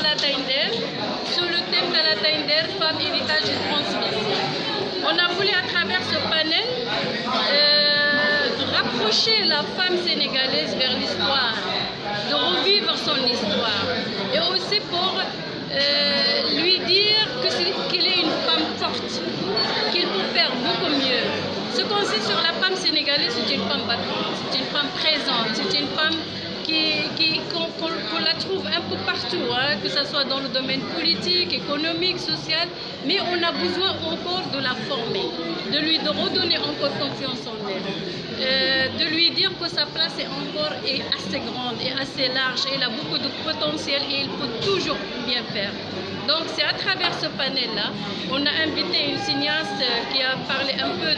Talatainder sur le thème Talatainder, femmes, héritage et transmission. On a voulu à travers ce panel rapprocher la femme sénégalaise vers l'histoire, de revivre son histoire et aussi pour lui dire qu'elle est une femme forte, qu'il peut faire beaucoup mieux. Ce qu'on sait sur la femme sénégalaise, c'est une femme battante, c'est une femme présente, c'est une femme qu'on la trouve un peu partout, hein, que ce soit dans le domaine politique, économique, social, mais on a besoin encore de la former, de lui redonner encore confiance en elle, de lui dire que sa place est assez grande et assez large, elle a beaucoup de potentiel et elle peut toujours bien faire. Donc c'est à travers ce panel-là, on a invité une cinéaste qui a parlé un peu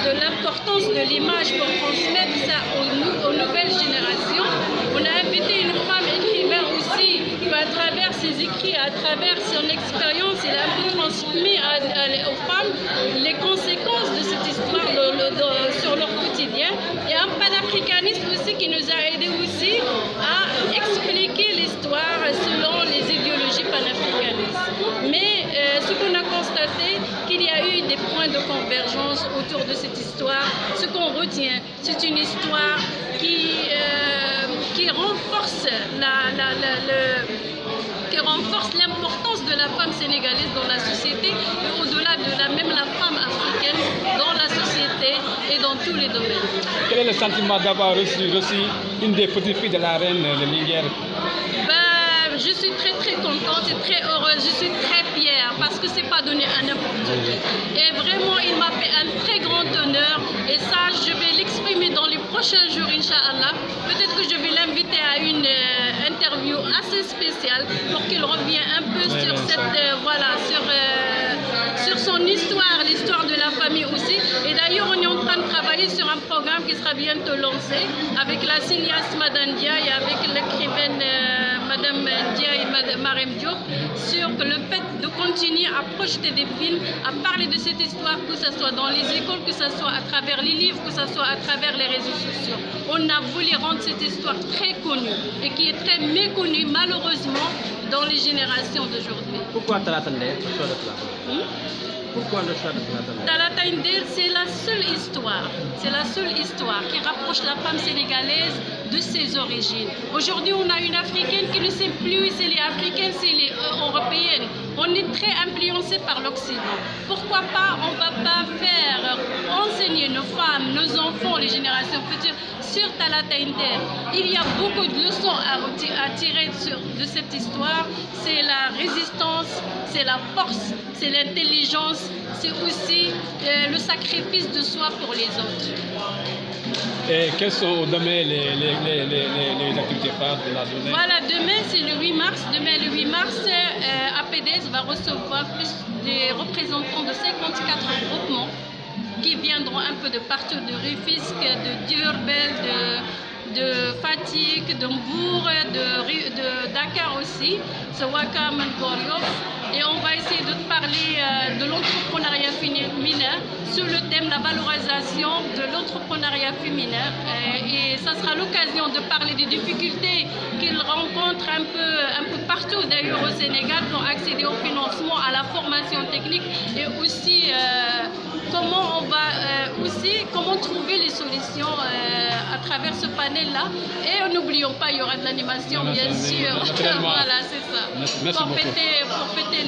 de l'importance de l'image pour transmettre ça aux nouvelles générations. On a invité une femme écrivain aussi, qui à travers ses écrits, à travers son expérience, elle a un peu transmis aux femmes les conséquences de cette histoire sur leur quotidien. Et un panafricaniste aussi qui nous a aidé aussi à expliquer l'histoire selon les idéologies panafricanistes. Mais ce qu'on a constaté, qu'il y a eu des points de convergence autour de cette histoire. Ce qu'on retient, c'est une histoire qui renforce l'importance de la femme sénégalaise dans la société et au-delà de la femme africaine dans la société et dans tous les domaines. Quel est le sentiment d'avoir reçu une des petites filles de la reine de Linguère? Je suis très très contente et très heureuse, je suis très fière parce que c'est pas donné à n'importe qui. Et vraiment, il m'a fait un très grand honneur et ça, je vais l'exprimer dans les prochains jours, Inch'Allah. Peut-être que je vais l'inviter à une interview assez spéciale pour qu'il revienne un peu sur sur son histoire, l'histoire de la famille aussi. Et d'ailleurs, on est en train de travailler sur un programme qui sera bientôt lancé avec la cinéaste Madame Dia et avec l'écrivaine Madame Dia et Madame Marem Diop sur le fait de continuer à projeter des films, à parler de cette histoire, que ce soit dans les écoles, que ce soit à travers les livres, que ce soit à travers les réseaux sociaux. On a voulu rendre cette histoire très connue et qui est très méconnue malheureusement dans les générations d'aujourd'hui. Pourquoi Talatainder, le choix de Talatainder? Pourquoi le choix de Talatainder? Talatainder, c'est la seule histoire qui rapproche la femme sénégalaise de ses origines. Aujourd'hui, on a une Africaine qui ne sait plus si elle est africaine, si elle est européenne. On est très influencé par l'Occident. Pourquoi pas, on ne va pas faire enseigner nos femmes, nos enfants, les générations futures sur Talatainder. Il y a beaucoup de leçons à tirer de cette histoire. C'est la résistance, c'est la force, c'est l'intelligence, c'est aussi le sacrifice de soi pour les autres. Et quelles sont demain les activités phares de la journée? Voilà, demain c'est le 8 mars. Demain le 8 mars, APDS va recevoir plus des représentants de 54 groupements qui viendront un peu de partout, de Rufisque, de Diourbel, de Fatick, de Mbour, de Dakar aussi, c'est Ouakam et Goryof. Et on va essayer de parler de l'entrepreneuriat féminin sur le thème de la valorisation de l'entrepreneuriat féminin. Et ça sera l'occasion de parler des difficultés qu'ils rencontrent un peu partout d'ailleurs au Sénégal pour accéder au financement, à la formation technique et aussi comment trouver les solutions à travers ce panel-là. Et n'oublions pas, il y aura de l'animation, bien sûr. Voilà, c'est ça. Merci beaucoup. Pour fêter